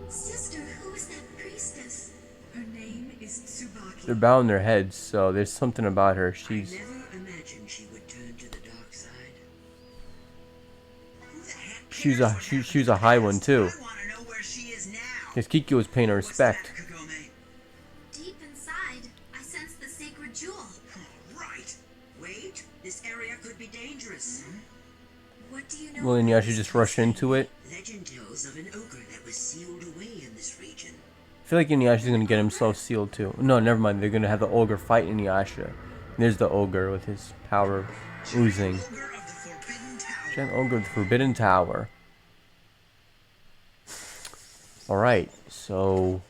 Sister, who is that priestess? Her name is Tsubaki. They're bowing their heads, so there's something about her. She's. I never imagined she would turn to the dark side. Who the heck She's cares a what she, happened she's to a the high past? one too. I want to know where she is now. Because Kikyo was paying her What's that, respect. Kagome? Deep inside, I sense the sacred jewel. Oh, right. Wait, this area could be dangerous. What do you know? Will Inuyasha just rush into it? Legend tells of an ogre that was sealed away in this region. I feel like Inuyasha's gonna get himself sealed too. No, never mind. They're gonna have the ogre fight Inuyasha. There's the ogre with his power oozing. Ogre of the Forbidden Tower. Giant ogre of the Forbidden Tower. Alright, so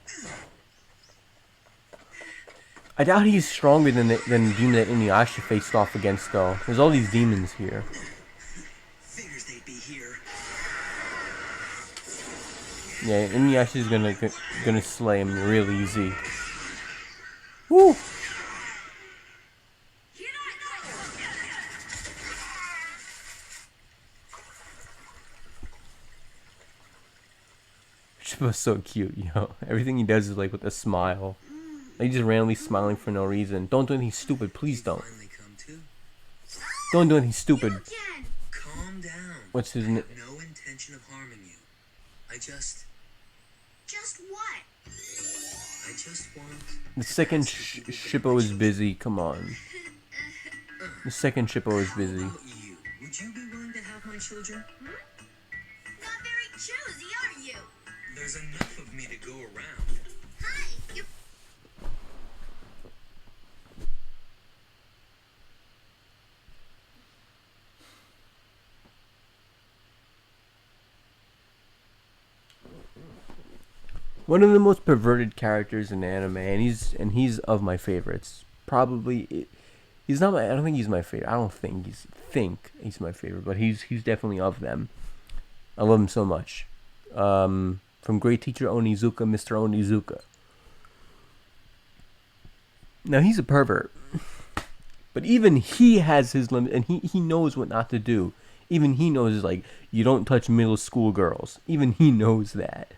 I doubt he's stronger than the demon that Inuyasha faced off against though. There's all these demons here. Figures they'd be here. Yeah, Inuyasha's gonna slay him real easy. Woo! Shippo's so cute, yo. Everything he does is like with a smile. Like he's just randomly smiling for no reason. Don't do anything stupid, please don't. Finally come to. Don't do anything stupid. Again. Calm down. What's his I name? have no intention of harming you. I just What? want. The second Shippo is busy. Come on. The second Shippo is busy. How about you? Would you be willing to have my children? Not very choosy, are you? There's enough of me to go around. Hi, you. One of the most perverted characters in anime, and he's of my favorites. Probably, he's not my. I don't think he's my favorite. I don't think he's my favorite, but he's definitely of them. I love him so much. From Great Teacher Onizuka, Mr. Onizuka. Now he's a pervert, but even he has his limit, and he knows what not to do. Even he knows like you don't touch middle school girls. Even he knows that.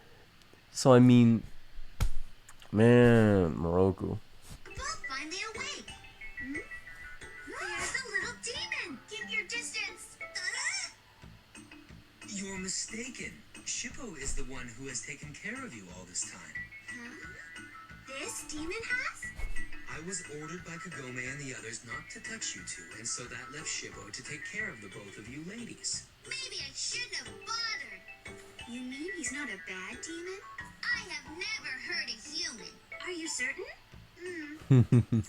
So I mean, man, Moroku. Both finally awake. There's a little demon. Keep your distance. You're mistaken. Shippo is the one who has taken care of you all this time. Huh? This demon has? I was ordered by Kagome and the others not to touch you two, and so that left Shippo to take care of the both of you ladies. Maybe I shouldn't have bothered. You mean he's not a bad demon? I have never hurt a human. Are you certain?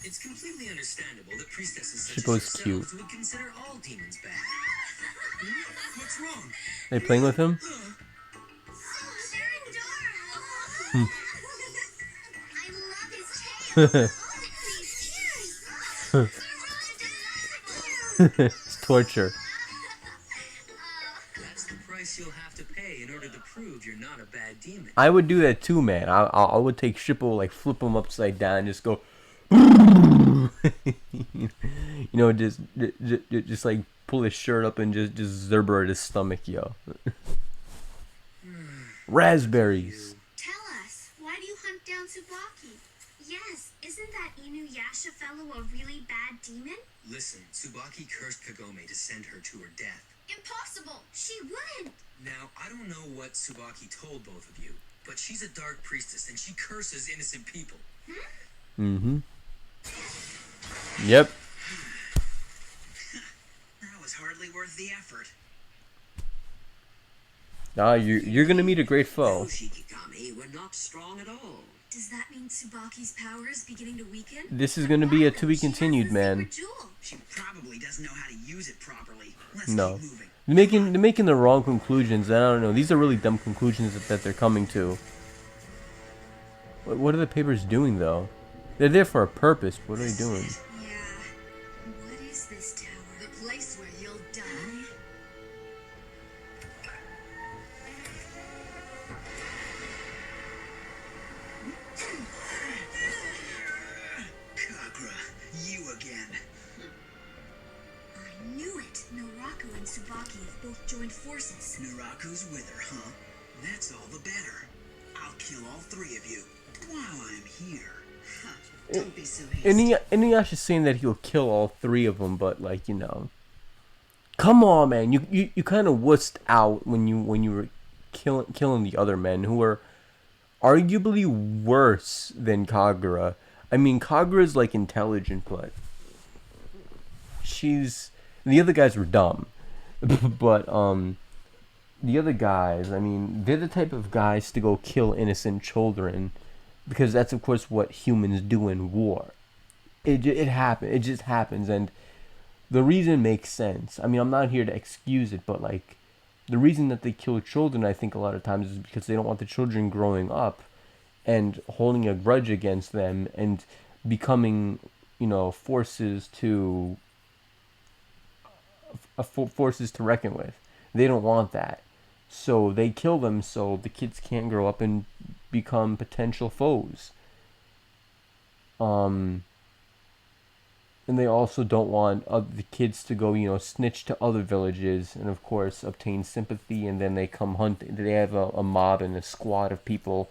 It's completely understandable that priestesses such Shippo's as cute. yourselves would consider all demons bad. What's wrong? They playing with him? So they're adorable. I love his tail. Oh, these ears. It's torture. That's the price you'll have to pay in order to prove you're not a bad demon. I would do that too, man. I would take Shippo, like flip him upside down, and just go, just like pull his shirt up and just zerber at his stomach, yo. Raspberries. Tell us, why do you hunt down Tsubaki? Yes, isn't that Inuyasha fellow a really bad demon? Listen, Tsubaki cursed Kagome to send her to her death. Impossible! She wouldn't! Now, I don't know what Tsubaki told both of you, but she's a dark priestess and she curses innocent people. Mm-hmm. Yep. That was hardly worth the effort. Ah, you're gonna meet a great foe. Shikigami were not strong at all. Does that mean Tsubaki's power is beginning to weaken? This is gonna be a to be continued, man. She probably doesn't know how to use it properly. Let's No. keep moving. They're making the wrong conclusions. I don't know. These are really dumb conclusions that they're coming to. What are the papers doing though? They're there for a purpose. What are they doing? Yeah. What is this tower? The place where you'll die? Kagra, you again. I knew it. Naraku and Tsubaki have both joined forces. Naraku's with her, huh? That's all the better. I'll kill all three of you while I'm here. Don't be so hasty. Inuyasha's saying that he'll kill all three of them, but like, you know, come on, man. You kind of wussed out when you were killing the other men who were arguably worse than Kagura. I mean, Kagura's like intelligent, but the other guys were dumb. But the other guys, I mean, they're the type of guys to go kill innocent children because that's of course what humans do in war. It just happens, and the reason makes sense. I mean, I'm not here to excuse it, but like the reason that they kill children, I think a lot of times is because they don't want the children growing up and holding a grudge against them and becoming, you know, forces to reckon with. They don't want that. So they kill them so the kids can't grow up and become potential foes. And they also don't want the kids to go, you know, snitch to other villages and of course obtain sympathy, and then they come hunt. They have a mob and a squad of people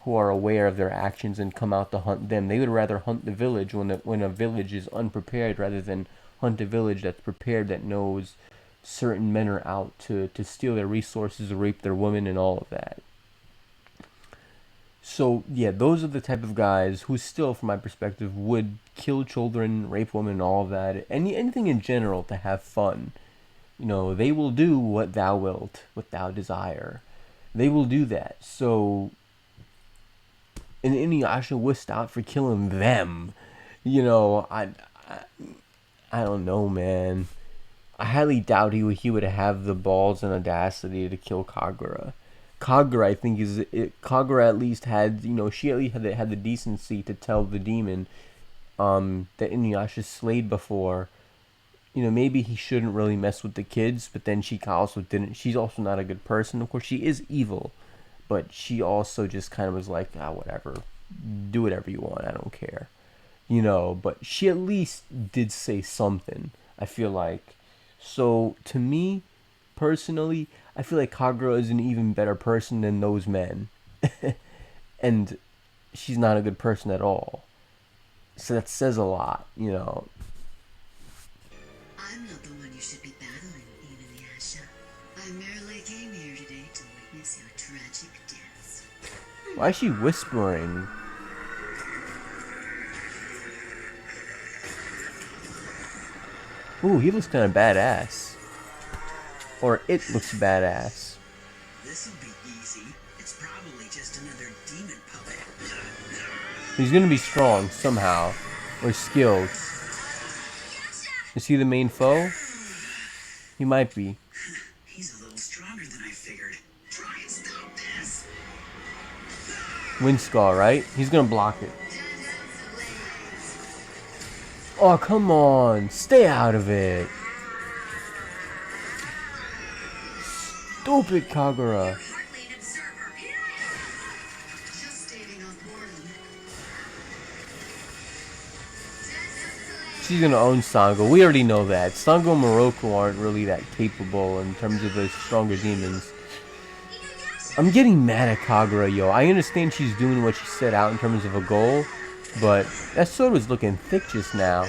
who are aware of their actions and come out to hunt them. They would rather hunt the village when a village is unprepared rather than hunt a village that's prepared, that knows certain men are out to steal their resources, rape their women, and all of that. So, yeah, those are the type of guys who still, from my perspective, would kill children, rape women, and all of that. Anything in general to have fun. You know, they will do what thou wilt, what thou desire. They will do that. So, and Inuyasha wussed out for killing them. You know, I don't know, man. I highly doubt he would have the balls and audacity to kill Kagura. Kagura, I think, Kagura at least had, you know, she at least had the decency to tell the demon that Inuyasha slayed before, you know, maybe he shouldn't really mess with the kids, but then she also didn't. She's also not a good person. Of course, she is evil, but she also just kind of was like, whatever, do whatever you want, I don't care. You know, but she at least did say something, I feel like. So, to me, personally, I feel like Kagura is an even better person than those men. And she's not a good person at all. So that says a lot, you know. I'm not the one you should be battling, Inuyasha. I merely came here today to witness your tragic deaths. Why is she whispering? Ooh, he looks kind of badass. Or it looks badass. This'll be easy. It's probably just another demon puppet. He's gonna be strong somehow. Or skilled. Is he the main foe? He might be. He's a little stronger than I figured. Try and stop this. Wind Skull, right? He's gonna block it. Oh, come on. Stay out of it. Stupid Kagura. Hardly an observer. Just stating on boredom. She's gonna own Sango. We already know that. Sango and Moroku aren't really that capable in terms of the stronger demons. I'm getting mad at Kagura, yo. I understand she's doing what she set out in terms of a goal, but that sword was looking thick just now.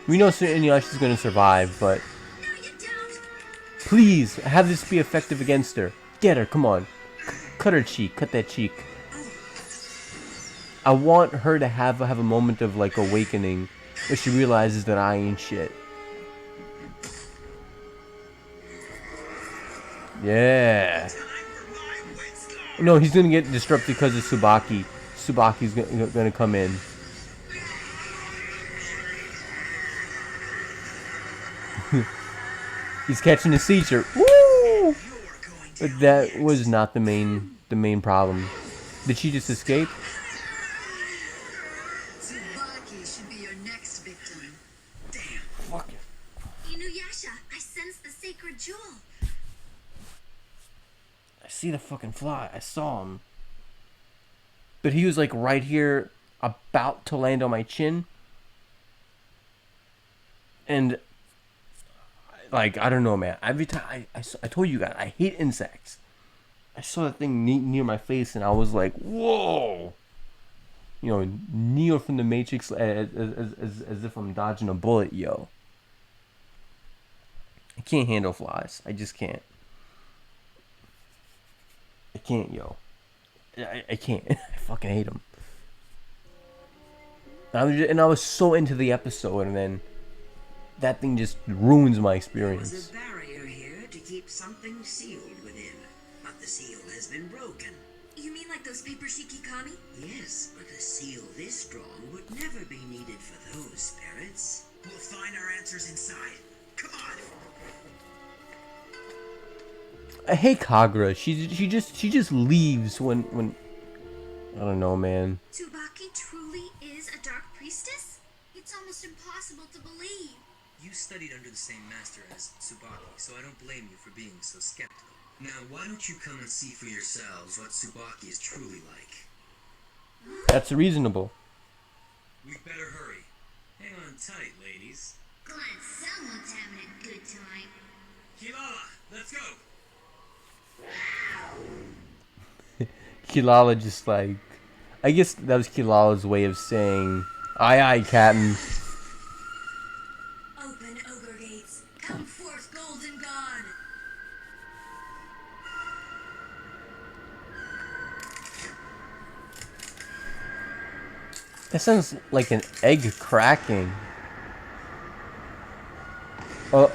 We know Inuyasha's gonna survive, but please have this be effective against her. Get her, come on. Cut her cheek, cut that cheek. I want her to have a moment of like awakening where she realizes that I ain't shit. Yeah. No, he's gonna get disrupted because of Tsubaki. Tsubaki's gonna come in. He's catching a seizure. Woo! But that was not the main problem. Did she just escape? Tsubaki should be your next victim. Damn. Fuck it. Inuyasha, I sense the sacred jewel. I see the fucking fly. I saw him. But he was like right here about to land on my chin. And, like, I don't know, man. Every time, I told you guys, I hate insects. I saw that thing near my face, and I was like, whoa. You know, Neo from the Matrix, as if I'm dodging a bullet, yo. I can't handle flies. I just can't. I can't, yo. I can't. I fucking hate them. And I was so into the episode, and then that thing just ruins my experience. There was a barrier here to keep something sealed within, but the seal has been broken. You mean like those paper shikigami? Yes, but a seal this strong would never be needed for those spirits. We'll find our answers inside. Come on! I hate Kagura. She just leaves when I don't know, man. Tsubaki truly is a dark priestess? It's almost impossible to believe. You studied under the same master as Tsubaki, so I don't blame you for being so skeptical. Now, why don't you come and see for yourselves what Tsubaki is truly like? That's reasonable. We'd better hurry. Hang on tight, ladies. Glad someone's having a good time. Kilala, let's go! Kilala just like... I guess that was Kilala's way of saying, aye aye, Captain. Open ogre gates. Come forth, golden god. That sounds like an egg cracking. Or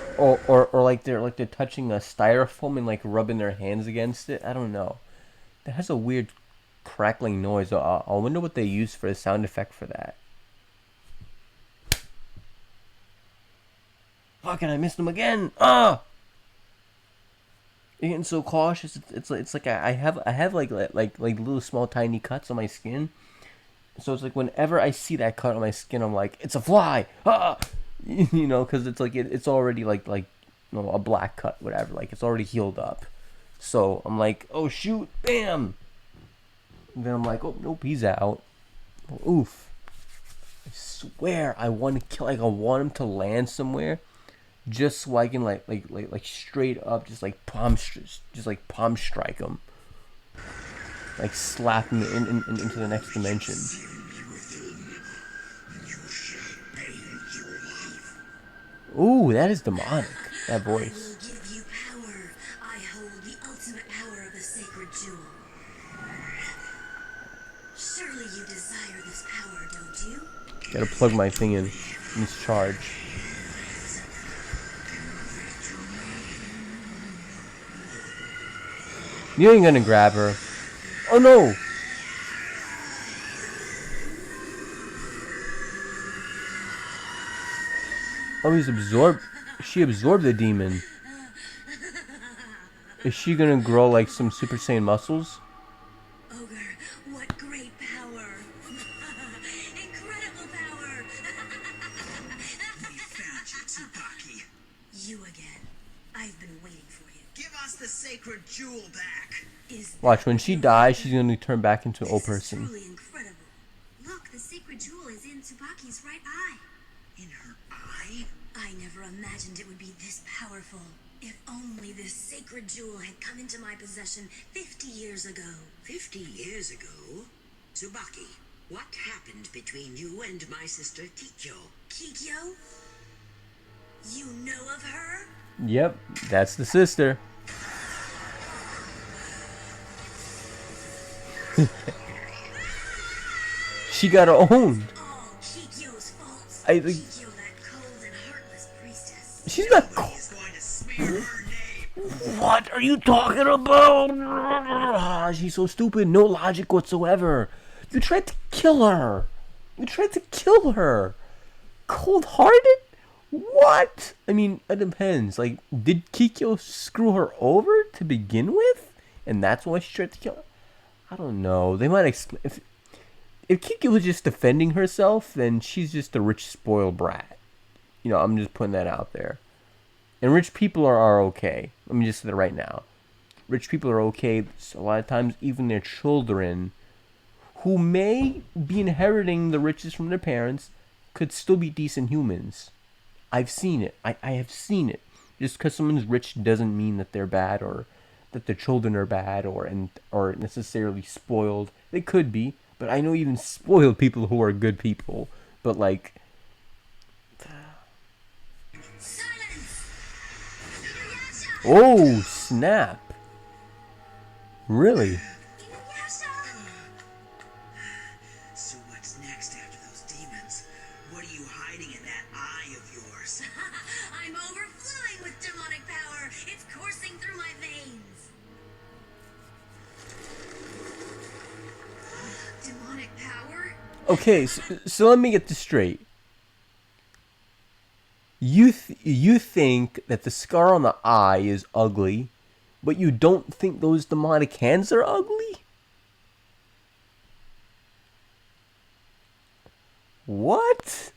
like they're touching a styrofoam and like rubbing their hands against it. I don't know. That has a weird crackling noise. I wonder what they use for a sound effect for that. Fucking, I missed him again. Ah! You're getting so cautious. It's like I have like little small tiny cuts on my skin. So it's like whenever I see that cut on my skin, I'm like, it's a fly. Ah! You know, because it's like it's already like you know, a black cut, whatever. Like it's already healed up. So I'm like, oh shoot, bam. And then I'm like, oh nope, he's out. Oh, oof. I swear I want to kill. Like I want him to land somewhere, just so I can like straight up, just like palm strike him. Like slap him into the next dimension. Ooh, that is demonic. That voice. I will give you power. I hold the ultimate power of the sacred jewel. Surely you desire this power, don't you? Gotta plug my thing in. It's charged. You ain't gonna grab her. Oh no! Oh, he's absorbed. She absorbed the demon. Is she gonna grow like some Super Saiyan muscles? Ogre, what great power! Incredible power! We found you, Tsubaki. You again. I've been waiting for you. Give us the sacred jewel back. Is Watch, when she dies, she's gonna turn back into an old person. truly incredible. Look, the sacred jewel is in Tsubaki's right eye. In her eye? I never imagined it would be this powerful. If only this sacred jewel had come into my possession 50 years ago. 50 years ago? Tsubaki, what happened between you and my sister Kikyo? Kikyo? You know of her? Yep, that's the sister. She got her own. All Kikyo's faults. I think Kikyo, that cold and heartless priestess. she's not. He's going to smear her name. What are you talking about? She's so stupid. No logic whatsoever. You tried to kill her. You tried to kill her. Cold-hearted? What? I mean, it depends. Like, did Kikyo screw her over to begin with? And that's why she tried to kill her? I don't know. They might explain. If Kikyo was just defending herself, then she's just a rich, spoiled brat. You know, I'm just putting that out there. And rich people are okay. Let me just say that right now. Rich people are okay. A lot of times, even their children who may be inheriting the riches from their parents could still be decent humans. I've seen it. I have seen it. Just because someone's rich doesn't mean that they're bad or that their children are bad or necessarily spoiled. They could be, but I know even spoiled people who are good people. But like, Silence! Inuyasha! oh snap! Really? Inuyasha! So what's next after those demons? What are you hiding in that eye of yours? I'm overflowing with demonic power. It's coursing through my veins. Demonic power? Okay, so let me get this straight. You think that the scar on the eye is ugly, but you don't think those demonic hands are ugly? What?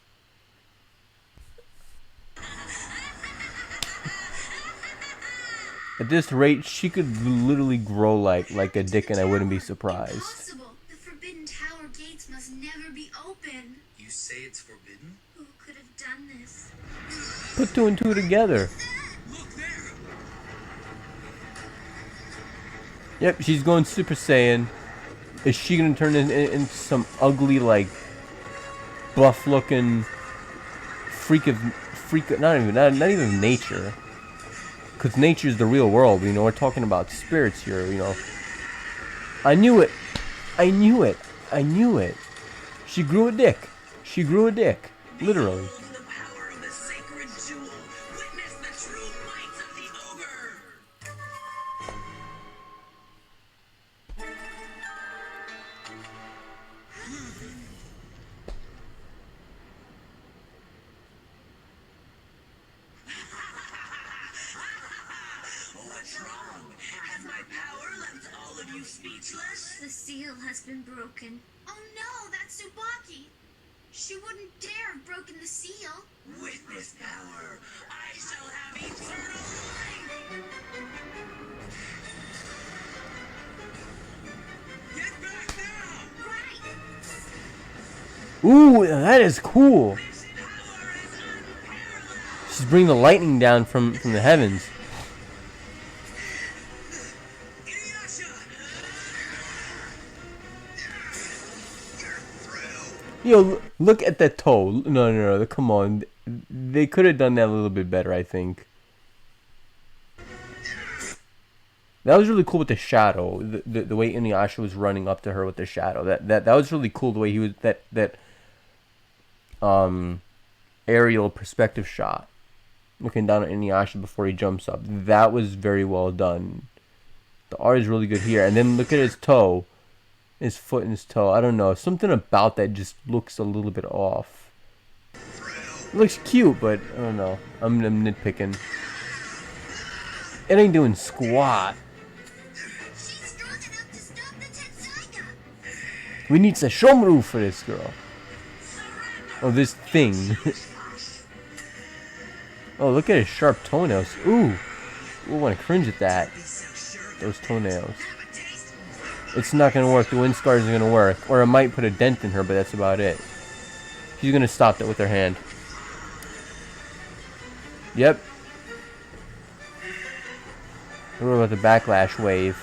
At this rate, she could literally grow like a dick, and I wouldn't be surprised. Impossible. The forbidden tower gates must never be open. You say it's forbidden? Who could have done this? Put two and two together. Look there! Yep, she's going Super Saiyan. Is she gonna turn into some ugly, like, buff-looking freak of not even nature? Because nature's the real world. You know, we're talking about spirits here. You know, I knew it. I knew it. I knew it. She grew a dick. She grew a dick, literally. Behold the power of the sacred jewel. Witness the true might of the ogre. What's wrong? Has my power left all of you speechless? The seal has been broken. Oh no, that's Tsubaki. She wouldn't dare have broken the seal. With this power, I shall have eternal life! Get back now! Right. Ooh, that is cool. This power is unparalleled! She's bringing the lightning down from the heavens. Inuyasha! Yo, look at that toe. No, come on. They could have done that a little bit better, I think. That was really cool with the shadow. The way Inuyasha was running up to her with the shadow. That was really cool. The way he was that aerial perspective shot, looking down at Inuyasha before he jumps up. That was very well done. The art is really good here. And then look at his toe. His foot and his toe. I don't know. Something about that just looks a little bit off. It looks cute, but I don't know. I'm nitpicking. It ain't doing squat. She's strong enough to stop the Tensaiga. We need Sesshomaru for this girl. Oh, this thing. Oh, look at his sharp toenails. Ooh. I want to cringe at that. Be so sure Those toenails. have a taste. It's not going to work. The wind scars are going to work. Or it might put a dent in her, but that's about it. She's going to stop that with her hand. Yep. What about the backlash wave?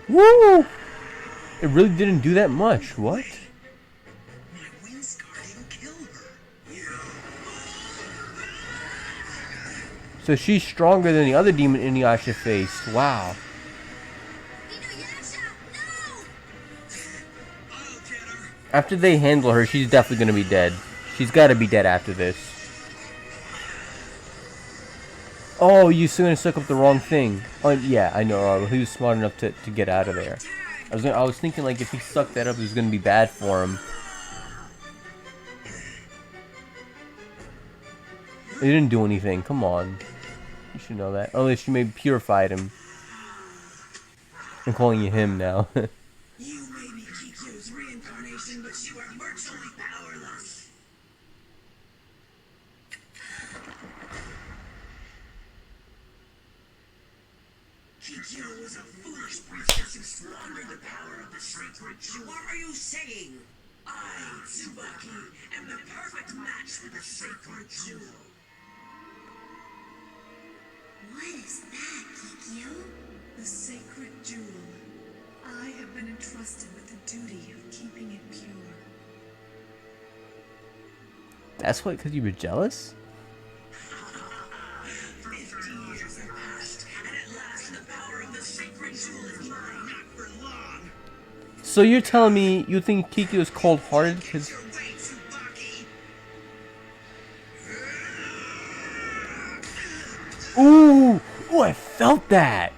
Woo! It really didn't do that much. What? My wind scar didn't kill her. So she's stronger than the other demon Inuyasha faced. Wow. Inuyasha, no! I'll get her. After they handle her, she's definitely gonna be dead. She's gotta be dead after this. Oh, you gonna suck up the wrong thing. Oh, yeah, I know. He was smart enough to get out of there. I was thinking, like, if he sucked that up, it was gonna be bad for him. It didn't do anything. Come on. You should know that. Unless she maybe purified him. I'm calling you him now. You may be Kikyo's reincarnation, but you are virtually Kikyo was a foolish princess who squandered the power of the sacred jewel. What are you saying? I, Tsubaki, am the perfect match for the sacred jewel. What is that, Kikyo? The sacred jewel. I have been entrusted with the duty of keeping it pure. That's what, because you were jealous? 50 years have passed, and at last the power of the sacred jewel is mine. Not for long. So you're telling me you think Kikyo is cold-hearted because... Your way, Tsubaki. Ooh! Ooh, I felt that!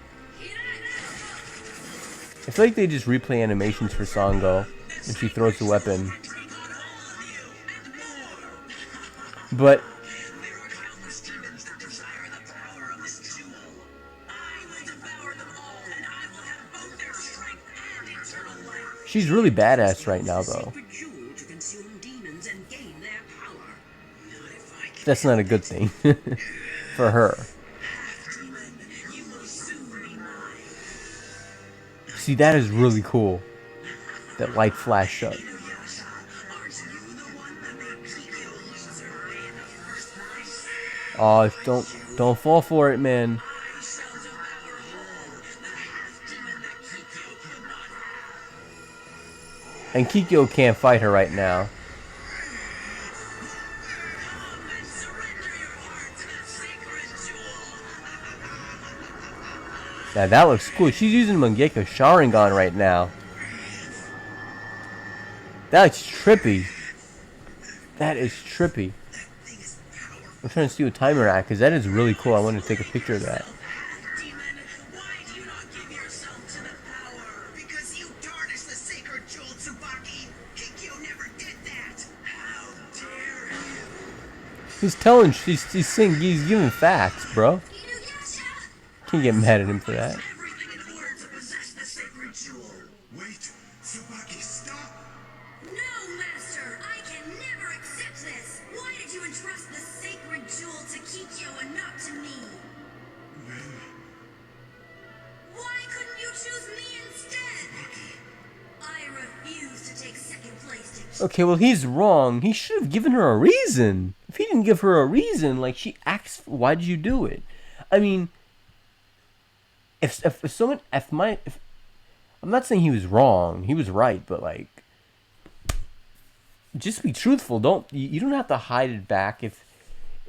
I feel like they just replay animations for Sango when she throws the weapon. But... There are countless demons that desire the power of this jewel. I will devour them all, and I will have both their strength and eternal life. she's really badass right now, though. Sacred jewel to consume demons and gain their power. Not if I can. That's not a good thing for her. Half-demon, you will soon be mine. See, that is really cool. That light flash up. Inuyasha, aren't you the one that made Kikyo lose her way in the first place? Oh, don't fall for it, man. I shall devour whole the half-demon that Kikyo could not have. And Kikyo can't fight her right now. Come and surrender your heart to the sacred jewel. Yeah, that looks cool. She's using Mangekyo Sharingan right now. That's trippy. That is trippy. I'm trying to see what time we're at, because that is really cool. I want to take a picture of that. Half-demon, why do you not give yourself to the power? Because you tarnished the sacred jewel, Tsubaki. Kikyo never did that. How dare you? He's telling, he's saying, he's giving facts, bro. Inuyasha! Can't get mad at him for that. Everything in order to possess the sacred jewel. Wait, Tsubaki, stop! No, Master! I can never accept this! Why did you entrust the sacred jewel to Kikyo and not to me? Why couldn't you choose me instead? I refuse to take second place to Kikyo. Okay, well, he's wrong. He should have given her a reason. If he didn't give her a reason, like, she asks, why did you do it? I mean, if I'm not saying he was wrong. He was right, but, like, just be truthful. You don't have to hide it back. If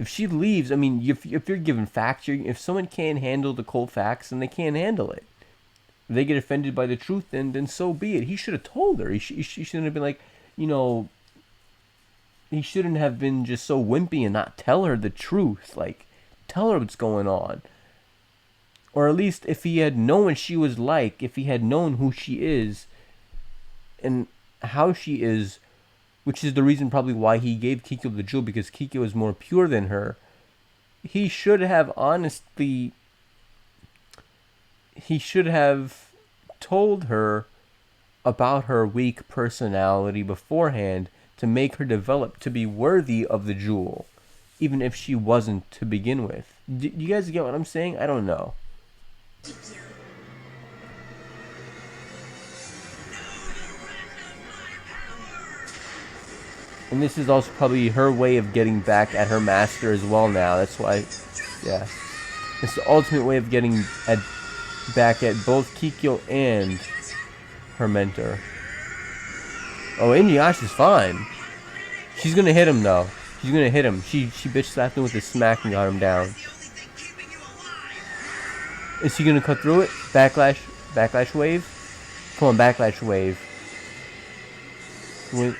she leaves, I mean, if you're given facts, if someone can't handle the cold facts, then they can't handle it. If they get offended by the truth, then so be it. He should have told her. He shouldn't have been like, you know, he shouldn't have been just so wimpy and not tell her the truth. Like, tell her what's going on. Or at least if he had known what she was like, if he had known who she is and how she is, which is the reason probably why he gave Kikyo the jewel, because Kikyo is more pure than her, he should have told her about her weak personality beforehand to make her develop to be worthy of the jewel, even if she wasn't to begin with. Do you guys get what I'm saying? I don't know. Kikyo. And this is also probably her way of getting back at her master as well now. That's why, yeah. It's the ultimate way of getting back at both Kikyo and her mentor. Oh, Inuyasha's fine. She's gonna hit him, though. She's gonna hit him. She bitch slapped him with a smack and got him down. Is she gonna cut through it? Backlash wave? Come on, backlash wave. Wait.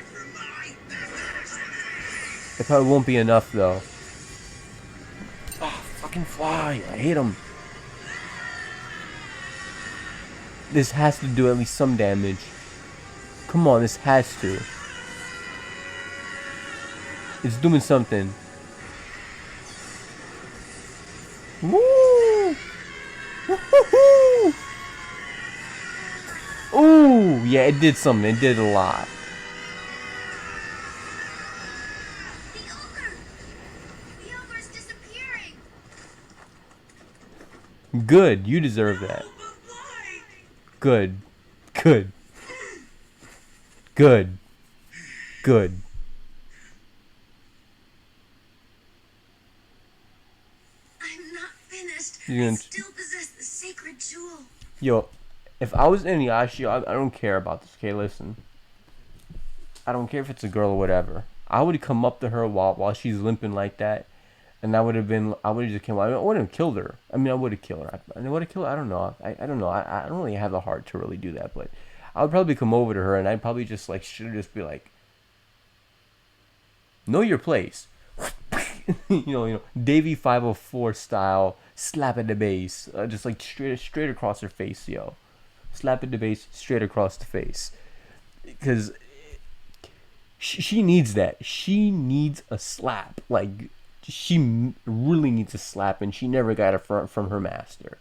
It probably won't be enough, though. Oh, fucking fly. I hate him. This has to do at least some damage. Come on, this has to. It's doing something. Woo! Woo-hoo-hoo! Ooh, yeah, it did something. It did a lot. The ogre's disappearing! Good. You deserve that. But why? Good. Good. Good. Good. I'm not finished. You're I gonna- still possess the sacred jewel. Yo, if I was Inuyasha, I don't care about this. Okay, listen. I don't care if it's a girl or whatever. I would come up to her while she's limping like that, and I would have just came. I wouldn't have killed her. I mean, I would have killed her. I would have killed her. I don't know. I don't know. I don't really have the heart to really do that, but I would probably come over to her and I'd probably just like should just be like, know your place. Davey 504 style, slap at the base, just like straight across her face, yo. Slap at the base, straight across the face, because she needs that. She needs a slap. Like she really needs a slap, and she never got it from her master.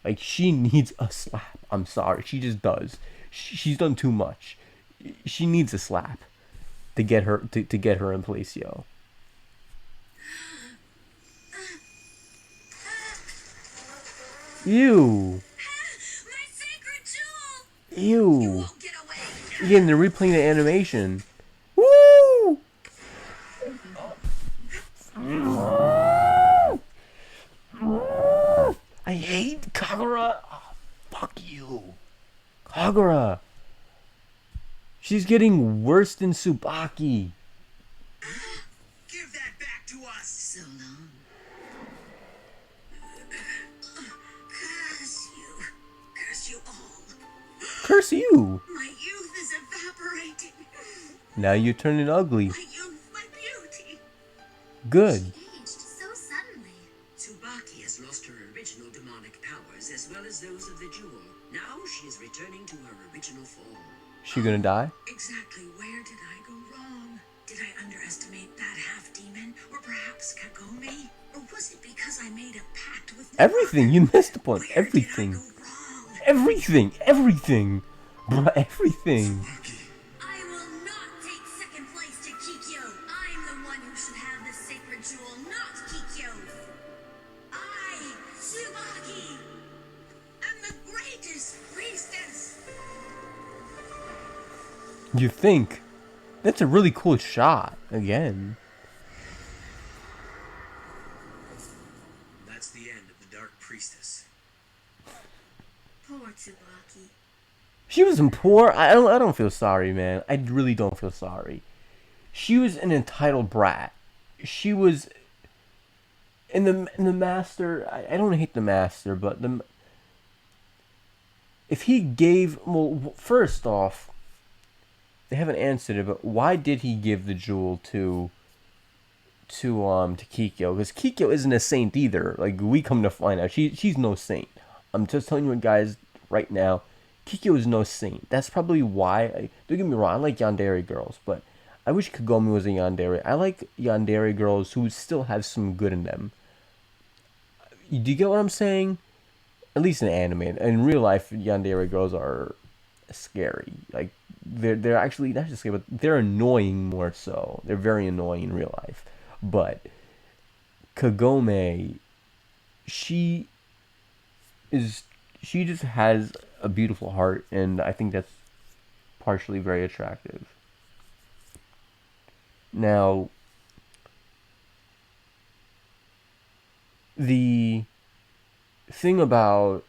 Like she needs a slap. I'm sorry, she just does. She's done too much. She needs a slap to get her to get her in place, yo. Ew. My sacred jewel! Ew. Won't get away. Again, they're replaying the animation. Woo! I hate Kagura. Oh, fuck you. Kagura. She's getting worse than Tsubaki. Give that back to us. So long. Curse you all. Curse you. My youth is evaporating. Now you're turning ugly. My youth, my beauty. Good. Aged so suddenly. Tsubaki has lost her original demonic powers as well as those of the jewel. Now she is returning to her original form. She gonna die? Exactly where did I go wrong? Did I underestimate that half-demon? Or perhaps Kagome? Or was it because I made a pact with... Everything. You missed the point. Where Everything. did I go wrong? Everything. Everything. Bruh, everything. I will not take second place to Kikyo. I'm the one who should have the sacred jewel, not Kikyo. I, Tsubaki, am the greatest priestess. You think? That's a really cool shot. Again. That's the end of the Dark Priestess. Poor Tsubaki. She wasn't poor. I don't feel sorry, man. I really don't feel sorry. She was an entitled brat. She was in the master. I don't hate the master, but if he gave, well, first off, they haven't answered it, but why did he give the jewel to Kikyo? Because Kikyo isn't a saint either. Like, we come to find out, she's no saint. I'm just telling you guys right now, Kikyo is no saint. That's probably why. Don't get me wrong, I like yandere girls, but I wish Kagome was a yandere. I like yandere girls who still have some good in them. Do you get what I'm saying? At least in anime. In real life, yandere girls are scary. Like, they're actually not just scary, but they're annoying more so. They're very annoying in real life. But Kagome, she just has a beautiful heart, and I think that's partially very attractive. Now, the thing about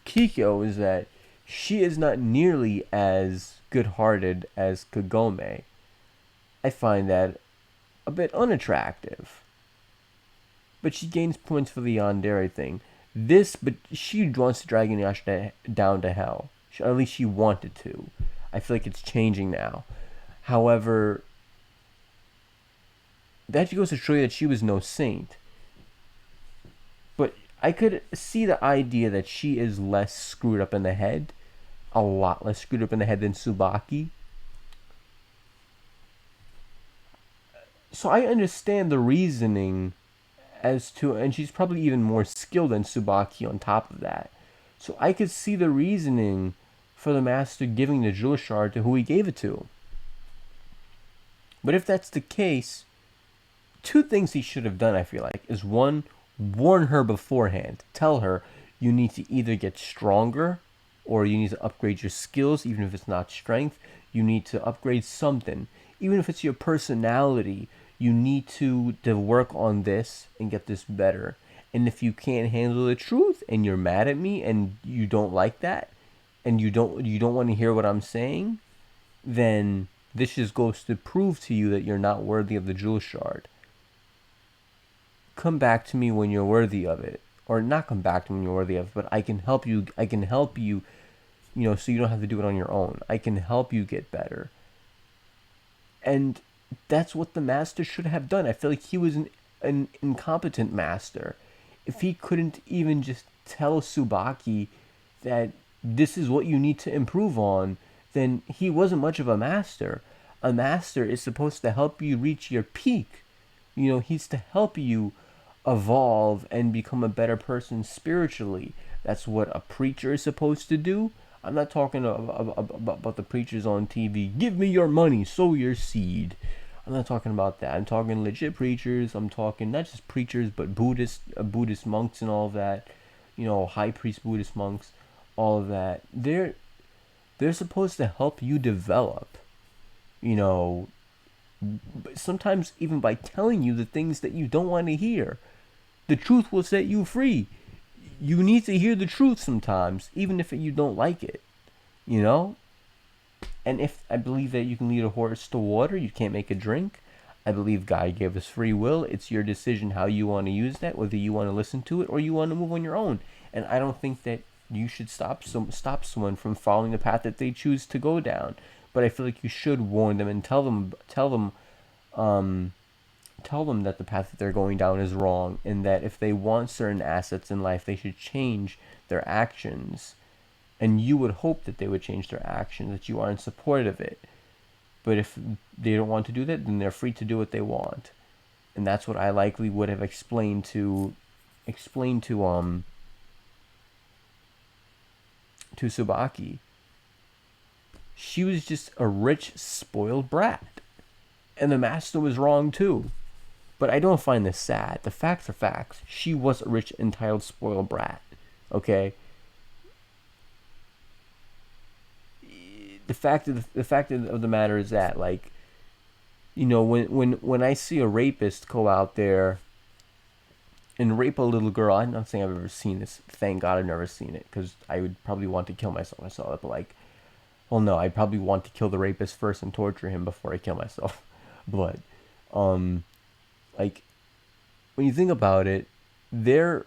Kikyo is that she is not nearly as good-hearted as Kagome. I find that a bit unattractive. But she gains points for the yandere thing. But she wants to drag Inuyasha down to hell. At least she wanted to. I feel like it's changing now. However, that goes to show you that she was no saint. But I could see the idea that she is less screwed up in the head. A lot less screwed up in the head than Tsubaki. So I understand the reasoning as to, and she's probably even more skilled than Tsubaki on top of that. So I could see the reasoning for the master giving the jewel shard to who he gave it to. But if that's the case, two things he should have done, I feel like, is one, warn her beforehand. Tell her you need to either get stronger or you need to upgrade your skills, even if it's not strength. You need to upgrade something. Even if it's your personality, you need to work on this and get this better. And if you can't handle the truth and you're mad at me and you don't like that and you don't want to hear what I'm saying, then this just goes to prove to you that you're not worthy of the jewel shard. Come back to me when you're worthy of it, or not come back to me when you're worthy of it, but I can help you. I can help you, so you don't have to do it on your own. I can help you get better. And that's what the master should have done. I feel like he was an incompetent master. If he couldn't even just tell Tsubaki that this is what you need to improve on, then he wasn't much of a master. A master is supposed to help you reach your peak. He's to help you evolve and become a better person spiritually. That's what a preacher is supposed to do. I'm not talking about the preachers on TV. Give me your money, sow your seed. I'm not talking about that. I'm talking legit preachers. I'm talking not just preachers, but Buddhist monks and all of that. High priest Buddhist monks, all of that. They're supposed to help you develop. Sometimes even by telling you the things that you don't want to hear. The truth will set you free. You need to hear the truth sometimes, even if you don't like it. And if I believe that you can lead a horse to water, you can't make it drink. I believe God gave us free will. It's your decision how you want to use that, whether you want to listen to it or you want to move on your own. And I don't think that you should stop someone from following the path that they choose to go down. But I feel like you should warn them and tell them that the path that they're going down is wrong, and that if they want certain assets in life, they should change their actions. And you would hope that they would change their actions, that you are in support of it. But if they don't want to do that, then they're free to do what they want. And that's what I likely would have explained to Tsubaki. She was just a rich, spoiled brat. And the master was wrong too. But I don't find this sad. The facts are facts. She was a rich, entitled, spoiled brat. Okay? The fact of the matter is that, like, when I see a rapist go out there and rape a little girl, I'm not saying I've ever seen this. Thank God I've never seen it, because I would probably want to kill myself if I saw it. But no, I'd probably want to kill the rapist first and torture him before I kill myself. But, when you think about it, there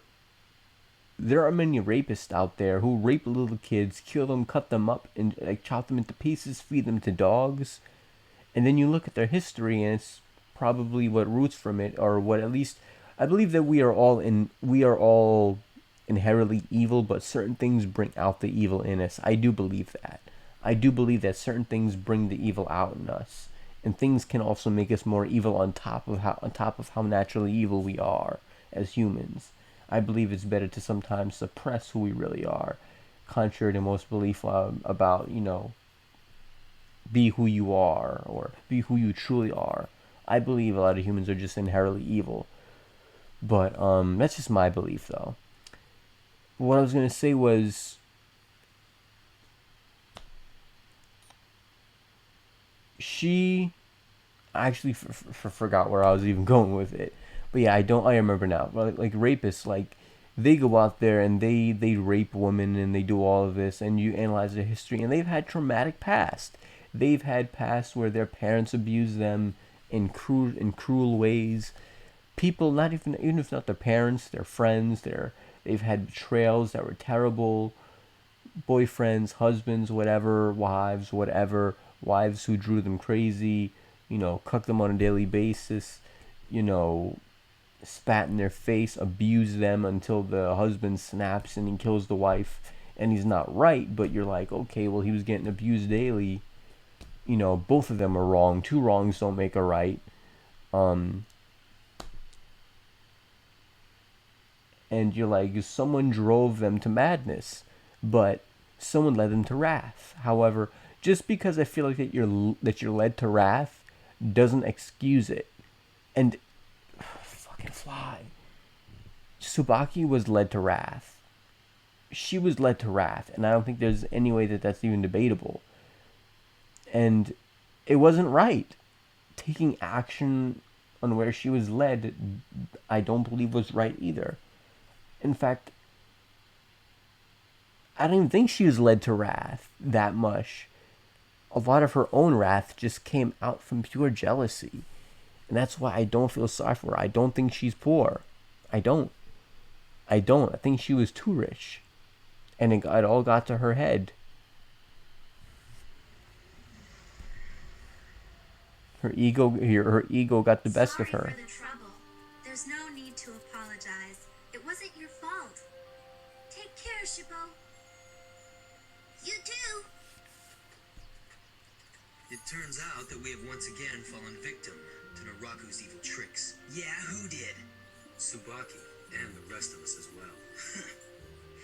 are many rapists out there who rape little kids, kill them, cut them up, and chop them into pieces, feed them to dogs. And then you look at their history, and it's probably what roots from it, or what at least I believe that we are all inherently evil, but certain things bring out the evil in us. I do believe that. I do believe that certain things bring the evil out in us, and things can also make us more evil on top of how naturally evil we are as humans. I believe it's better to sometimes suppress who we really are, contrary to most belief about, be who you are or be who you truly are. I believe a lot of humans are just inherently evil. But that's just my belief, though. What I was going to say was, I actually forgot where I was even going with it. But yeah, I remember now. Like rapists, they go out there and they rape women and they do all of this, and you analyze their history, and they've had traumatic past. They've had past where their parents abused them in cruel ways. People, not even if not their parents, their friends, they've had betrayals that were terrible. Boyfriends, husbands, whatever, wives who drew them crazy, cucked them on a daily basis, spat in their face, abuse them until the husband snaps and he kills the wife, and he's not right, but you're like, okay, well, he was getting abused daily. Both of them are wrong. Two wrongs don't make a right. And you're like, someone drove them to madness, but someone led them to wrath. However, just because I feel like that you're led to wrath doesn't excuse it. And fucking fly. Tsubaki was led to wrath. She was led to wrath, and I don't think there's any way that that's even debatable. And it wasn't right. Taking action on where she was led, I don't believe was right either. In fact, I don't even think she was led to wrath that much. A lot of her own wrath just came out from pure jealousy. And that's why I don't feel sorry for her. I don't think she's poor. I don't. I think she was too rich. And it all got to her head. Her ego got the best of her. Sorry for the trouble. There's no need to apologize. It wasn't your fault. Take care, Shippo. You too. It turns out that we have once again fallen victim to Naraku's evil tricks. Yeah, who did? Tsubaki, and the rest of us as well.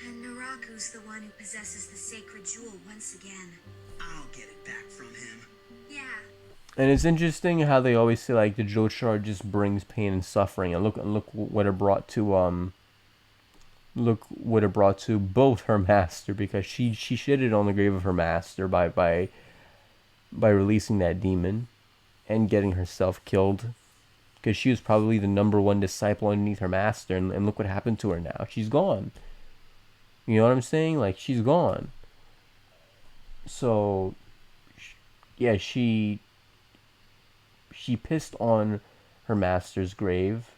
And Naraku's the one who possesses the sacred jewel once again. I'll get it back from him. Yeah. And it's interesting how they always say like the jewel shard just brings pain and suffering. And look what it brought to both her master, because she shitted on the grave of her master by releasing that demon and getting herself killed, because she was probably the number one disciple underneath her master, and look what happened to her now. She's gone. You know what I'm saying? Like, she's gone. So yeah, she pissed on her master's grave,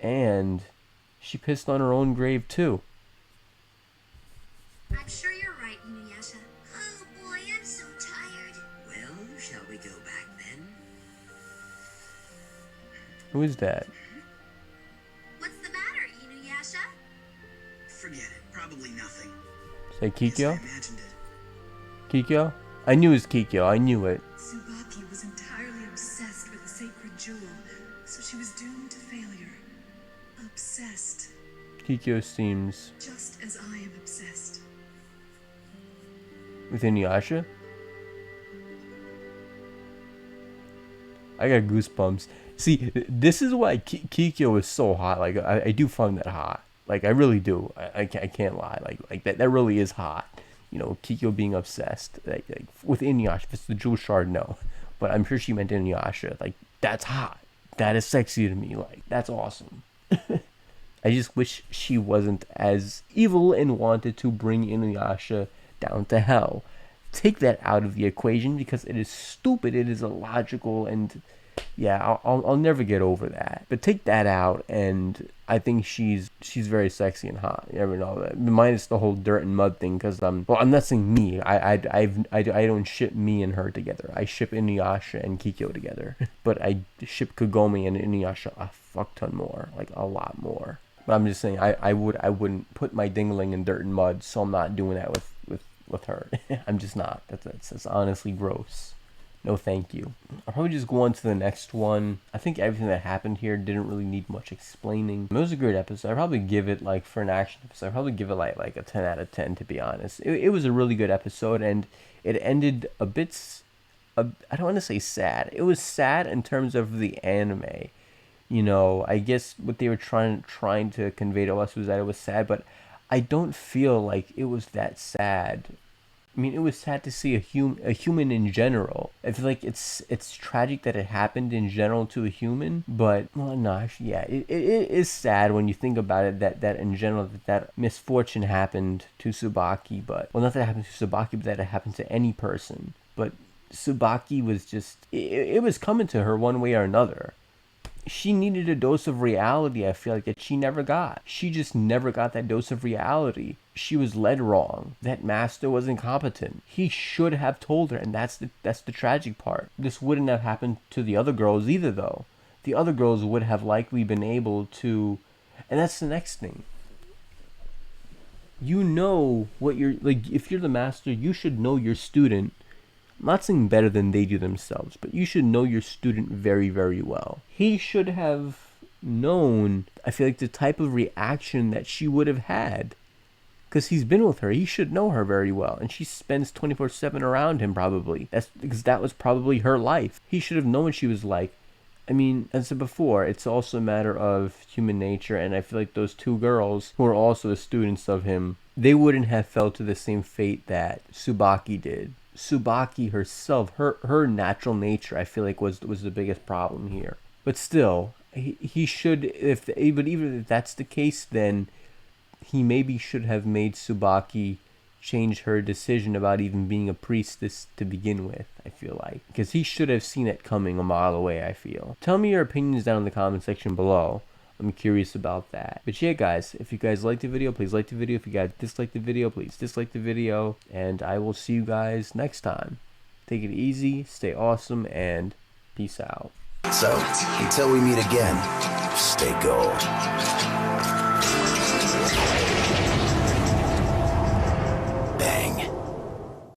and she pissed on her own grave too. I'm sure you're right, Inuyasha. Oh boy, I'm so tired. Well, shall we go back then? Who is that? What's the matter, Inuyasha? Forget it. Probably nothing. Say Guess I Kikyo? imagined it. Kikyo? I knew it was Kikyo. I knew it. Tsubaki was entirely obsessed with the sacred jewel, so she was doomed to failure. Obsessed, Kikyo seems just as I am obsessed. with Inuyasha. I got goosebumps. See, this is why Kikyo is so hot. Like, I do find that hot. Like, I really do. I can't lie. Like that really is hot. You know, Kikyo being obsessed. Like with Inuyasha. If it's the jewel shard, no. But I'm sure she meant Inuyasha. Like, that's hot. That is sexy to me. Like, that's awesome. I just wish she wasn't as evil and wanted to bring Inuyasha down to hell. Take that out of the equation, because it is stupid, it is illogical, and yeah, I'll never get over that. But take that out, and I think she's very sexy and hot. You never know that. Minus the whole dirt and mud thing, because I'm not saying me. I don't ship me and her together. I ship Inuyasha and Kikyo together. But I ship Kagome and Inuyasha a fuck ton more, like a lot more. But I'm just saying, I wouldn't put my dingling in dirt and mud, so I'm not doing that with her. I'm just not. That's honestly gross. No thank you. I'll probably just go on to the next one. I think everything that happened here didn't really need much explaining. It was a great episode. I'd probably give it, like, for an action episode, I'd probably give it like a 10 out of 10, to be honest. It was a really good episode, and it ended a bit, I don't want to say sad. It was sad in terms of the anime. You know, I guess what they were trying to convey to us was that it was sad, but I don't feel like it was that sad. I mean, it was sad to see a human in general. I feel like it's tragic that it happened in general to a human, but, well, no, actually, yeah, it is sad when you think about it, that in general, that misfortune happened to Tsubaki, but, well, not that it happened to Tsubaki, but that it happened to any person. But Tsubaki was just, it was coming to her one way or another. She needed a dose of reality, I feel like, that she never got. She just never got that dose of reality. She was led wrong. That master was incompetent. He should have told her, and that's the tragic part. This wouldn't have happened to the other girls either, though. The other girls would have likely been able to... And that's the next thing. You know what you're... Like, if you're the master, you should know your student. I'm not saying better than they do themselves, but you should know your student very, very well. He should have known, I feel like, the type of reaction that she would have had. Because he's been with her. He should know her very well. And she spends 24/7 around him, probably. That's because that was probably her life. He should have known what she was like. I mean, as I said before, it's also a matter of human nature, and I feel like those two girls, who are also the students of him, they wouldn't have fell to the same fate that Tsubaki did. Tsubaki herself, her natural nature, I feel like was the biggest problem here. But still, he should, but even if that's the case, then he maybe should have made Tsubaki change her decision about even being a priestess to begin with, I feel like. Because he should have seen it coming a mile away, I feel. Tell me your opinions down in the comment section below. I'm curious about that. But yeah, guys, if you guys liked the video, please like the video. If you guys disliked the video, please dislike the video. And I will see you guys next time. Take it easy, stay awesome, and peace out. So, until we meet again, stay gold.